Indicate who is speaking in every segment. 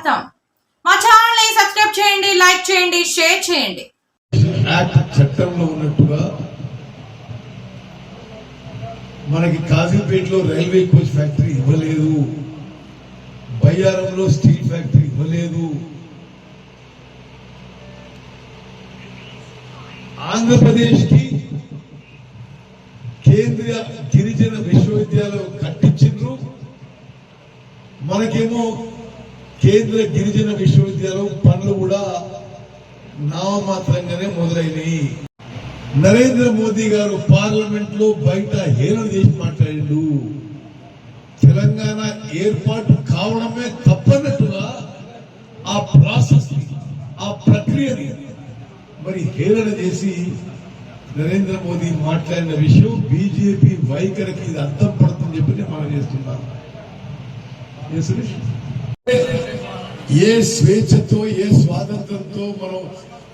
Speaker 1: స్వాగతం. మా ఛానల్ ని సబ్స్క్రైబ్ చేయండి, లైక్ చేయండి, షేర్ చేయండి.
Speaker 2: యాక్ట్ చట్టంలో ఉన్నట్టుగా మనకి కాజీపేటలో రైల్వే కోచ్ ఫ్యాక్టరీ ఇవ్వలేదు, బయ్యారంలో స్టీల్ ఫ్యాక్టరీ ఇవ్వలేదు, ఆంధ్రప్రదేశ్ కి కేంద్రీయ గిరిజన విశ్వవిద్యాలయం కట్టించిండ్రు. మనకేమో కేంద్ర గిరిజన విశ్వవిద్యాలయం పనులు కూడా నామమాత్రంగానే మొదలైనవి. నరేంద్ర మోదీ గారు పార్లమెంట్ లో బయట హేళన చేసి మాట్లాడిండు. తెలంగాణ ఏర్పాటు కావడమే తప్పనట్టుగా ఆ ప్రాసెస్ ఆ ప్రక్రియని మరి హేళన చేసి నరేంద్ర మోదీ మాట్లాడిన విషయం బీజేపీ వైఖరికి ఇది అర్థం పడుతుందని చెప్పి నేను మనం చేస్తున్నాను. ఏ స్వేచ్ఛతో ఏ స్వాతంత్రంతో మనం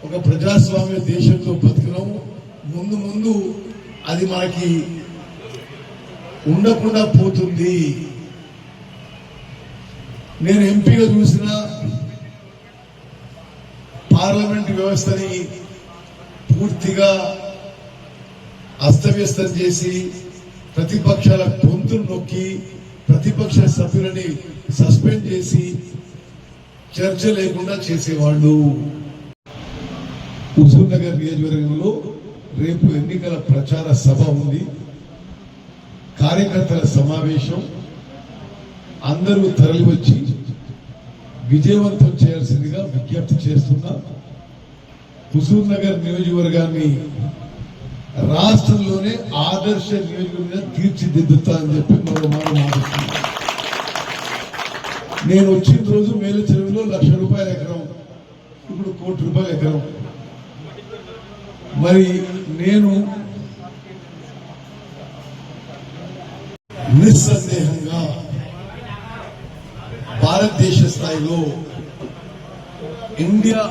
Speaker 2: ఒక ప్రజాస్వామ్య దేశంలో బతుకున్నాము, ముందు ముందు అది మనకి ఉండకుండా పోతుంది. నేను ఎంపీగా చూసిన పార్లమెంట్ వ్యవస్థని పూర్తిగా అస్తవ్యస్తం చేసి ప్రతిపక్షాల గొంతులు నొక్కి ప్రతిపక్ష సభ్యులని సస్పెండ్ చేసి చర్చ లేకుండా చేసేవాళ్ళు. హుజూర్ నగర్ నియోజకవర్గంలో రేపు ఎన్నికల ప్రచార సభ ఉంది, కార్యకర్తల సమావేశం. అందరూ తరలివచ్చి విజయవంతం చేయాల్సిందిగా విజ్ఞప్తి చేస్తున్నా. హుజూర్ నగర్ నియోజకవర్గాన్ని రాష్ట్రంలోనే ఆదర్శ నియోజకవర్గంగా తీర్చిదిద్దుతా అని చెప్పి మరో మాట్లాడుతున్నా. నేను వచ్చిన రోజు మేల చెరువులో ₹1,00,000 ఎకరం, ఇప్పుడు ₹1,00,00,000 ఎకరం. మరి నేను నిస్సందేహంగా భారతదేశ స్థాయిలో ఇండియా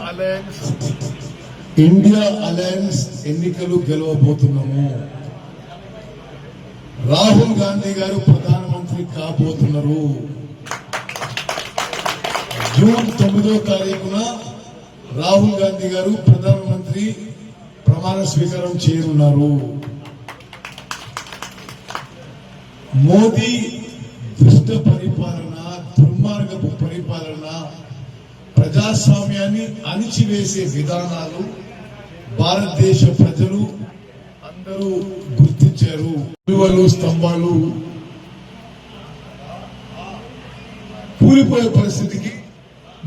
Speaker 2: అలయన్స్ ఎన్నికలు గెలవబోతున్నాము. రాహుల్ గాంధీ గారు ప్రధానమంత్రి కాబోతున్నారు. జూన్ 9వ తారీఖున రాహుల్ గాంధీ గారు ప్రధానమంత్రి ప్రమాణ స్వీకారం చేయనున్నారు. మోదీ దుష్ట పరిపాలన, దుర్మార్గపు పరిపాలన, ప్రజాస్వామ్యాన్ని అణిచివేసే విధానాలు భారతదేశ ప్రజలు అందరూ గుర్తించారు. విలువలు స్తంభాలు కూలిపోయే పరిస్థితికి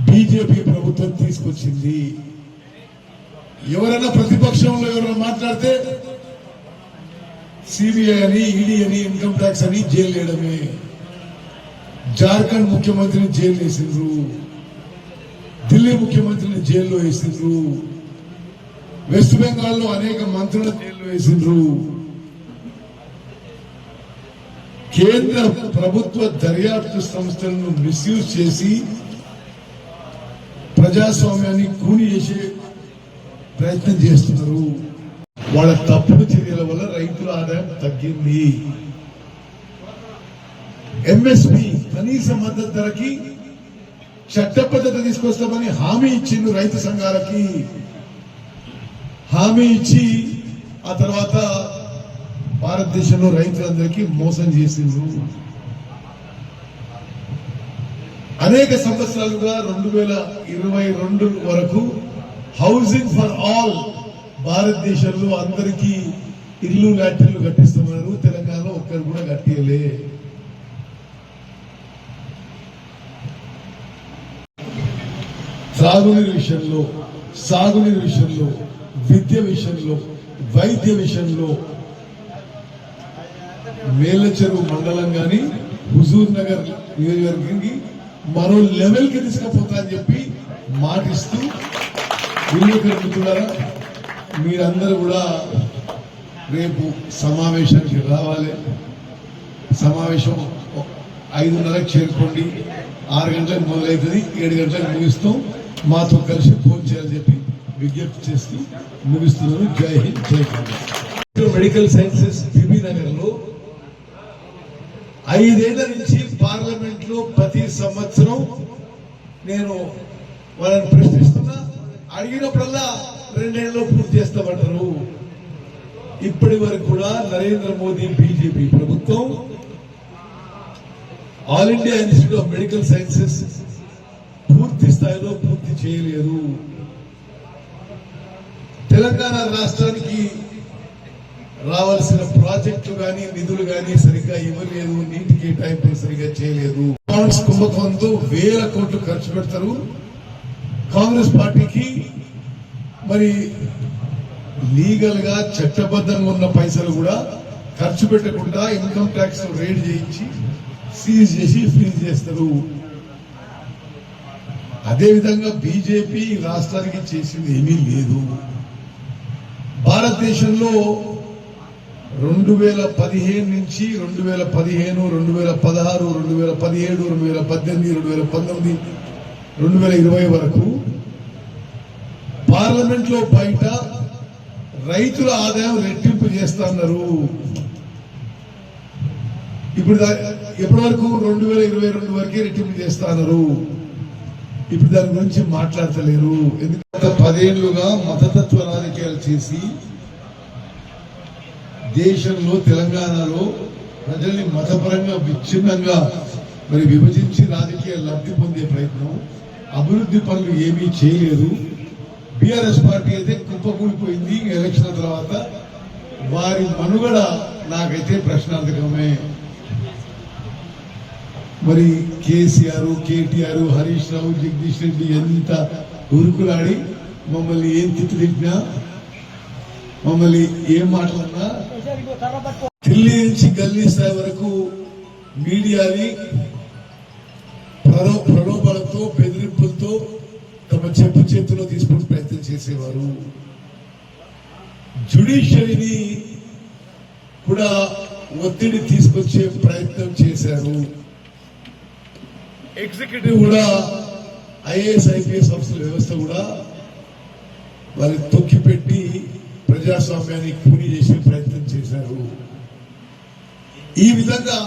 Speaker 2: బీజేపీ ప్రభుత్వం తీసుకొచ్చింది. ఎవరైనా ప్రతిపక్షంలో ఎవరైనా మాట్లాడితే సిబిఐ అని, ఈడీ అని, ఇన్కమ్ ట్యాక్స్ అని జైలు వేయడమే. జార్ఖండ్ ముఖ్యమంత్రిని జైలు వేసిండ్రు, ఢిల్లీ ముఖ్యమంత్రిని జైల్లో వేసిండ్రు, వెస్ట్ బెంగాల్లో అనేక మంత్రులను జైల్లో వేసిండ్రు. కేంద్ర ప్రభుత్వ దర్యాప్తు సంస్థలను మిస్యూజ్ చేసి ప్రజాస్వామ్యాన్ని కూని చేసే ప్రయత్నం చేస్తున్నారు. వాళ్ళ తప్పుడు చర్యల వల్ల రైతుల ఆదాయం తగ్గింది. ఎంఎస్పి కనీస మద్దతు ధరకి చట్టబద్ధత తీసుకొస్తామని హామీ ఇచ్చిండు రైతు సంఘాలకి. హామీ ఇచ్చి ఆ తర్వాత భారతదేశంలో రైతులందరికీ మోసం చేసిండ్రు. అనేక సంవత్సరాలుగా 2022 వరకు హౌసింగ్ ఫర్ ఆల్ భారతదేశంలో అందరికీ ఇల్లు లాటరీలు కట్టిస్తున్నారు. తెలంగాణలో ఒక్కరు కూడా కట్టియలే. త్రాగునీరు విషయంలో, సాగునీరు విషయంలో, విద్య విషయంలో, వైద్య విషయంలో మేలచెరువు మండలం గాని హుజూర్ నగర్ నియోజకవర్గానికి మరో లెవెల్ కి తీసుకుపోతా అని చెప్పి మాటిస్తూ వినియోగదారులారా మీరందరూ కూడా రేపు సమావేశానికి రావాలి. సమావేశం 5:30కి చేరుకోండి. 6 గంటలకు మొదలవుతుంది, 7 గంటలకు ముగిస్తాం. మాతో కలిసి ఫోన్ చేయాలని చెప్పి విజ్ఞప్తి చేస్తూ ముగిస్తున్నాను. జై హింద్, జై Congress. Medical sciences Bibinagar లో 5 ఏళ్ల నుంచి పార్లమెంట్ లో ప్రతి సంవత్సరం నేను వాళ్ళని ప్రశ్నిస్తున్నా, అడిగినప్పుడల్లా 2 ఏళ్ళలో పూర్తి చేస్తామంటారు. ఇప్పటి వరకు కూడా నరేంద్ర మోదీ బీజేపీ ప్రభుత్వం all India institute of medical sciences పూర్తి స్థాయిలో పూర్తి చేయలేదు. తెలంగాణ రాష్ట్రానికి రావాల్సిన ప్రాజెక్టులు కానీ నిధులు కానీ సరిగ్గా ఇవ్వలేదు, నీటి కేటాయింపులు సరిగ్గా చేయలేదు. అకౌంట్స్ కుంభకోణంతో 1000 కోట్లు ఖర్చు పెడతారు. కాంగ్రెస్ పార్టీకి మరి లీగల్ గా చట్టబద్ధంగా ఉన్న పైసలు కూడా ఖర్చు పెట్టకుండా ఇన్కమ్ ట్యాక్స్ రేట్ చేయించి సీజ్ చేసి ఫ్రీజ్ చేస్తారు. అదేవిధంగా బీజేపీ రాష్ట్రానికి చేసింది ఏమీ లేదు. భారతదేశంలో 2015 నుంచి 2015, 2016, 2017, 2018, 2019, 2020 వరకు పార్లమెంట్ లో బయట రైతుల ఆదాయం రెట్టింపు చేస్తున్నారు. ఇప్పుడు ఎప్పటి వరకు 2022 వరకే రెట్టింపు చేస్తున్నారు. ఇప్పుడు దాని గురించి మాట్లాడతలేరు. ఎందుకంటే 10 ఏళ్లుగా మతతత్వ రాజకీయాలు చేసి దేశంలో తెలంగాణలో ప్రజల్ని మతపరంగా విచ్ఛిన్నంగా మరి విభజించి రాజకీయ లబ్ధి పొందే ప్రయత్నం, అభివృద్ధి పనులు ఏమీ చేయలేదు. బీఆర్ఎస్ పార్టీ అయితే కుప్పకూలిపోయింది. ఎలక్షన్ తర్వాత వారి మనుగడ నాకైతే ప్రశ్నార్థకమే. మరి కేసీఆర్, కేటీఆర్, హరీష్ రావు, జగదీష్ రెడ్డి ఎంత ఉరుకులాడి మమ్మల్ని ఏం తిట్టినా, మమ్మల్ని ఏం మాట్లాడినా, ఢిల్లీ నుంచి గల్లీ స్థాయి వరకు మీడియాని ప్రలోభాలతో బెదిరింపులతో తమ చెప్పు చేతిలో తీసుకునే ప్రయత్నం చేసేవారు. జ్యుడిషియరీని కూడా ఒత్తిడి తీసుకొచ్చే ప్రయత్నం చేశారు. ఎగ్జిక్యూటివ్ కూడా ఐఏఎస్, ఐపీఎస్ ఆఫీసర్ వ్యవస్థ కూడా వారిని తొక్కిపెట్టి ప్రజాస్వామ్యాన్ని కూని చేసే ప్రయత్నం చేశారు. ఈ విధంగా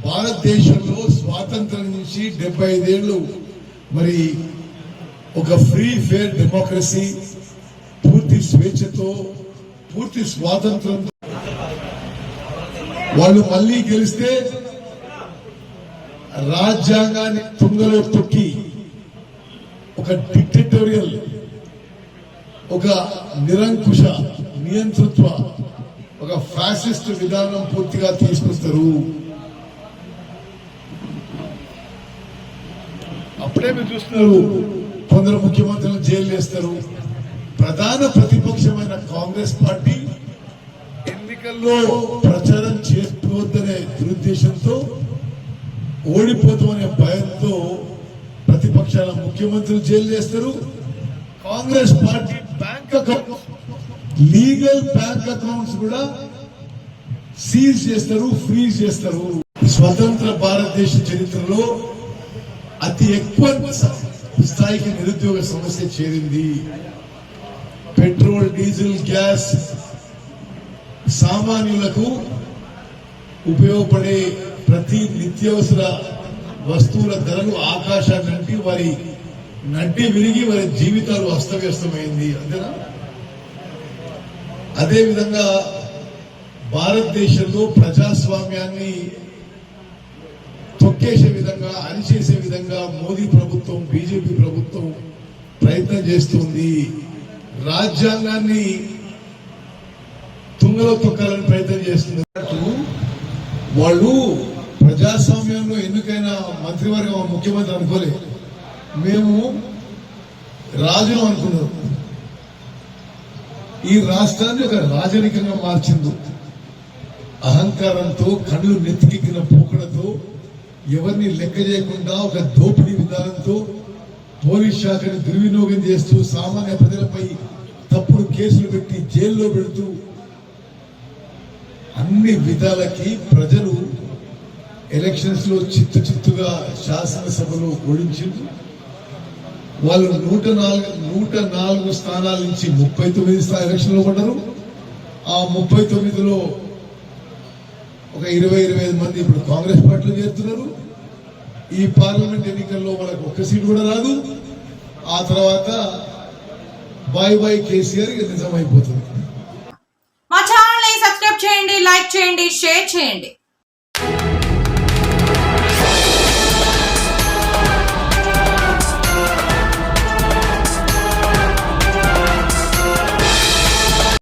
Speaker 2: భారతదేశంలో స్వాతంత్రం నుంచి 75 ఏళ్లు మరి ఒక ఫ్రీ ఫేర్ డెమోక్రసీ, పూర్తి స్వేచ్ఛతో, పూర్తి స్వాతంత్రంతో వాళ్ళు మళ్ళీ గెలిస్తే రాజ్యాంగాన్ని తుంగలో తొక్కి ఒక డిక్టేటోరియల్, ఒక నిరంకుశ నియంతృత్వ, ఒక ఫ్యాసిస్ట్ విధానం పూర్తిగా తీసుకొస్తారు. అప్పుడే మీరు చూస్తున్నారు, కొందరు ముఖ్యమంత్రులను జైలు వేస్తారు. ప్రధాన ప్రతిపక్షమైన కాంగ్రెస్ పార్టీ ఎన్నికల్లో ప్రచారం చేసుకోవద్దనే దురుద్దేశంతో, ఓడిపోతామనే భయంతో ప్రతిపక్షాల ముఖ్యమంత్రులు జైలు వేస్తారు. Congress party bank account, legal bank accounts కూడా సీజ్ చేస్తారు, ఫ్రీజ్ చేస్తారు. స్వతంత్ర భారతదేశ చరిత్రలో అతి ఎక్కువ స్థాయికి నిరుద్యోగ సమస్య చేరింది. పెట్రోల్, డీజిల్, గ్యాస్ సామాన్యులకు ఉపయోగపడే ప్రతి నిత్యావసర వస్తువుల ధరలు ఆకాశాన్నంటి వారి నడ్డి విరిగి వారి జీవితాలు అస్తవ్యస్తమైంది. అంతేనా? అదేవిధంగా భారతదేశంలో ప్రజాస్వామ్యాన్ని తొక్కేసే విధంగా, అణిచేసే విధంగా మోదీ ప్రభుత్వం, బీజేపీ ప్రభుత్వం ప్రయత్నం చేస్తుంది. రాజ్యాంగాన్ని తుంగలో తొక్కాలని ప్రయత్నం చేస్తుంది. వాళ్ళు ప్రజాస్వామ్యంలో ఎన్నికైన మంత్రివర్గం, ముఖ్యమంత్రి అనుకోలే, మేము రాజును అనుకున్నారు. ఈ రాష్ట్రాన్ని ఒక రాజరికంగా మార్చింది. అహంకారంతో, కళ్ళు నెత్తికెక్కిన పోకడతో, ఎవరిని లెక్క చేయకుండా ఒక దోపిడీ విధానంతో పోలీస్ శాఖని దుర్వినియోగం చేస్తూ, సామాన్య ప్రజలపై తప్పుడు కేసులు పెట్టి జైల్లో పెడుతూ, అన్ని విధాలకి ప్రజలు ఎలక్షన్స్ లో చిత్తుగా శాసనసభలో ఓడించింది. వాళ్ళు 104 స్థానాల నుంచి 39 ఎలక్షన్లో పడ్డారు. ఆ 39లో ఒక 20-25 మంది ఇప్పుడు కాంగ్రెస్ పార్టీలో చేరుతున్నారు. ఈ పార్లమెంట్ ఎన్నికల్లో మనకు ఒక్క సీటు కూడా రాదు. ఆ తర్వాత బాయ్ బాయ్ కేసీఆర్ నిజమైపోతుంది.
Speaker 1: మా ఛానల్ ని సబ్స్క్రైబ్ చేయండి, లైక్ చేయండి, షేర్ చేయండి.